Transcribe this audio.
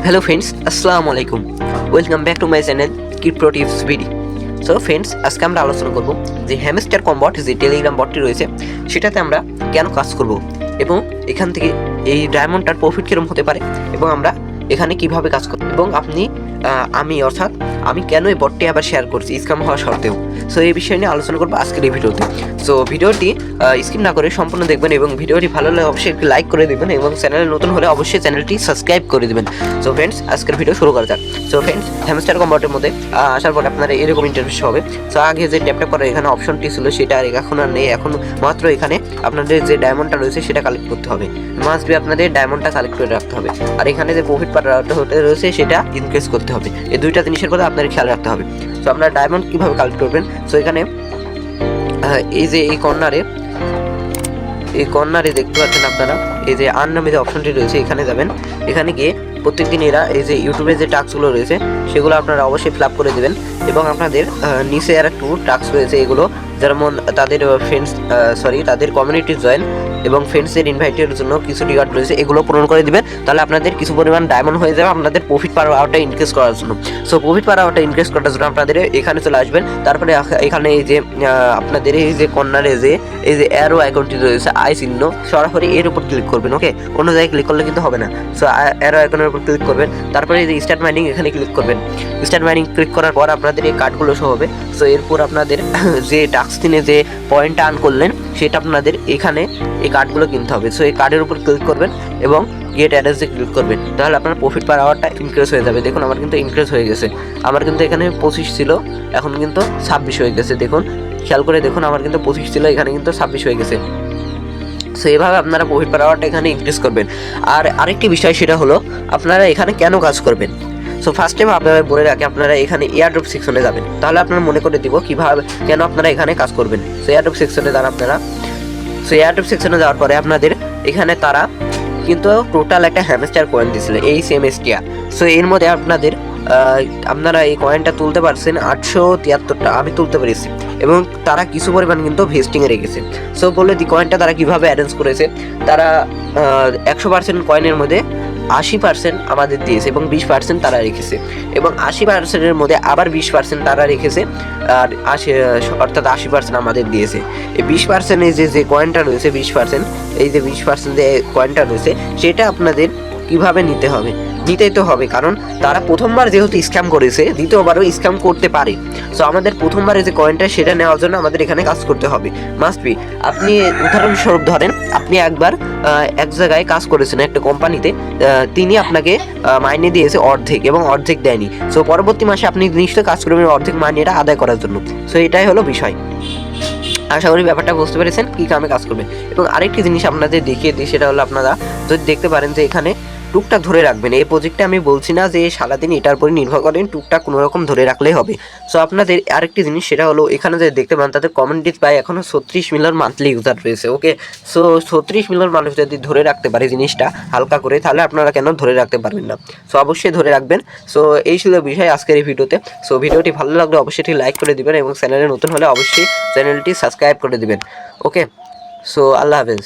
Hello friends, আসসালামু আলাইকুম। Welcome back to my channel crypto tips ভিডি। সো ফ্রেন্ডস, আজকে আমরা আলোচনা করব যে হ্যামস্টার কম্বট যে টেলিগ্রাম বটটি রয়েছে সেটাতে আমরা কেন কাজ করব এবং এখান থেকে এই ডায়মন্ডটার প্রফিট কীরকম হতে পারে এবং আমরা এখানে কিভাবে কাজ করব এবং আমি কেন এই বটটি আবার শেয়ার করছি স্ক্যাম হওয়া সত্ত্বেও। সো এই বিষয় নিয়ে আলোচনা করবো আজকের এই ভিডিওতে। সো ভিডিওটি স্কিপ না করে সম্পূর্ণ দেখবেন এবং ভিডিওটি ভালো লাগলে অবশ্যই একটি লাইক করে দেবেন এবং চ্যানেলে নতুন হলে অবশ্যই চ্যানেলটি সাবস্ক্রাইব করে দেবেন। সো ফ্রেন্ডস, আজকের ভিডিও শুরু করা যাক। সো ফ্রেন্ডস, হ্যামস্টার কম্বটের মধ্যে আসার পর আপনারা এরকম ইন্টারফেস হবে। সো আগে যে ট্যাপটা করার এখানে অপশনটি ছিল সেটা আর এখন আর নেই। এখন মাত্র এখানে আপনাদের যে ডায়মন্ডটা রয়েছে সেটা কালেক্ট করতে হবে। মাস্ট বি আপনাদের ডায়মন্ডটা কালেক্ট করে রাখতে হবে। আর এখানে যে প্রফিট পাওয়াটা হতে রয়েছে সেটা ইনক্রিজ করতে হবে। এই দুইটা জিনিসের কথা আপনাদের খেয়াল রাখতে হবে। সো আপনারা ডায়মন্ড কীভাবে কালেক্ট করবেন, সো এখানে এই যে এই কর্নারে দেখতে পাচ্ছেন আপনারা এই যে আর্ন নামে যে অপশনটি রয়েছে এখানে যাবেন। এখানে গিয়ে প্রত্যেকদিন এরা এই যে ইউটিউবে যে টাস্কগুলো রয়েছে সেগুলো আপনারা অবশ্যই ফিল আপ করে দেবেন এবং আপনাদের নিচে আর একটু টাস্ক রয়েছে, এগুলো যেমন তাদের তাদের কমিউনিটি জয়েন এবং ফ্রেন্ডসের ইনভাইটের জন্য কিছু রিওয়ার্ড রয়েছে, এগুলো পূরণ করে দিবেন। তাহলে আপনাদের কিছু পরিমাণ ডায়মন্ড হয়ে যাবে আপনাদের প্রফিট পাওয়ারটা ইনক্রিজ করার জন্য। সো প্রফিট পাওয়ারটা ইনক্রিজ করার জন্য আপনাদের এখানে চলে আসবেন। তারপরে এখানে এই যে আপনাদের এই যে কর্নারে যে এই যে অ্যারো আইকনটি রয়েছে আই চিহ্ন, সরাসরি এর উপর ক্লিক করবেন। ওকে, অন্য জায়গায় ক্লিক করলে কিন্তু হবে না। সো অ্যারো আইকনের উপর ক্লিক করবেন, তারপরে এই যে স্টার্ট মাইনিং এখানে ক্লিক করবেন। স্টার্ট মাইনিং ক্লিক করার পর আপনাদের এই কার্ডগুলো শো হবে। সো এরপর আপনাদের যে টাস্ক দিনে যে পয়েন্টটা আর্ন করলেন সেটা আপনাদের এখানে এই কার্ডগুলো কিনতে হবে। সো এই কার্ডের উপর ক্লিক করবেন এবং গেট অ্যাড্রেসে ক্লিক করবেন, তাহলে আপনার প্রফিট পার আওয়ারটা ইনক্রিজ হয়ে যাবে। দেখুন আমার কিন্তু ইনক্রিজ হয়ে গেছে। আমার কিন্তু এখানে 25 ছিল, এখন কিন্তু 26 হয়ে গেছে। দেখুন, খেয়াল করে দেখুন, আমার কিন্তু 25 ছিল, এখানে কিন্তু 26 হয়ে গেছে। সো এইভাবে আপনারা প্রফিট পার আওয়ারটা এখানে ইনক্রিজ করবেন। আর আরেকটি বিষয় সেটা হলো আপনারা এখানে কেন কাজ করবেন। সো ফার্স্ট টাইম আপনারা বলে রাখি, আপনারা এখানে এয়ারড্রপ সেকশনে যাবেন, তাহলে আপনারা মনে করে দিব কীভাবে কেন আপনারা এখানে কাজ করবেন। সো এয়ারড্রপ সেকশনে যান আপনারা। সো এয়ারড্রপ সেকশনে যাওয়ার পরে আপনাদের এখানে তারা কিন্তু টোটাল একটা হ্যামস্টার কয়েন দিয়েছিল এই সেমেস্টিয়া। সো এর মধ্যে আপনারা এই কয়েনটা তুলতে পারছেন 873টা, আমি তুলতে পেরেছি এবং তারা কিছু পরিমাণ কিন্তু ভেস্টিংয়ে রেখেছে। সো বলে দি কয়েনটা তারা কীভাবে অ্যারেঞ্জ করেছে, তারা 100% কয়েনের মধ্যে 80% আমাদের দিয়েছে এবং 20% তারা রেখেছে এবং 80%-এর মধ্যে আবার 20% তারা রেখেছে আর অর্থাৎ 80% আমাদের দিয়েছে। এই 20% যে কয়েনটা রয়েছে 20%, এই যে 20% যে কয়েনটা রয়েছে সেটা আপনাদের কিভাবে নিতেই তো হবে, কারণ তারা প্রথমবার যেহেতু স্ক্যাম করেছে দ্বিতীয়বারও স্ক্যাম করতে পারে। সো আমাদের প্রথমবারে যে কয়েনটা সেটা নেওয়ার জন্য আমাদের এখানে কাজ করতে হবে, মাস্ট বি। আপনি উদাহরণস্বরূপ ধরেন, আপনি একবার এক জায়গায় কাজ করেছেন একটা কোম্পানিতে, তিনি আপনাকে মাইনে দিয়েছে অর্ধেক এবং অর্ধেক দেয়নি। সো পরবর্তী মাসে আপনি নিশ্চয়ই কাজ করবেন অর্ধেক মাইনেটা আদায় করার জন্য। সো এটাই হলো বিষয়। আশা করি ব্যাপারটা বুঝতে পেরেছেন কী কামে কাজ করবে। এবং আরেকটি জিনিস আপনাদের দেখিয়ে দিই, সেটা হলো আপনারা যদি দেখতে পারেন যে এখানে টুকটাক ধরে রাখবেন। এই প্রজেক্টে আমি বলছি না যে সারাদিন এটার উপরে নির্ভর করেন, টুকটাক কোনো রকম ধরে রাখলেই হবে। সো আপনাদের আরেকটি জিনিস সেটা হলো এখানে যে দেখতে পান তাদের কমিউনিটি প্রায় এখনও 36 মিলিয়ন মান্থলি ইউজার রয়েছে। ওকে, সো 36 মিলিয়ন মানুষ যদি ধরে রাখতে পারে জিনিসটা হালকা করে, তাহলে আপনারা কেন ধরে রাখতে পারবেন না। সো অবশ্যই ধরে রাখবেন। সো এই ছিল বিষয় আজকের এই ভিডিওতে। সো ভিডিওটি ভালো লাগলে অবশ্যই লাইক করে দিবেন এবং চ্যানেলে নতুন হলে অবশ্যই চ্যানেলটি সাবস্ক্রাইব করে দিবেন। ওকে, সো আল্লাহ হাফেজ।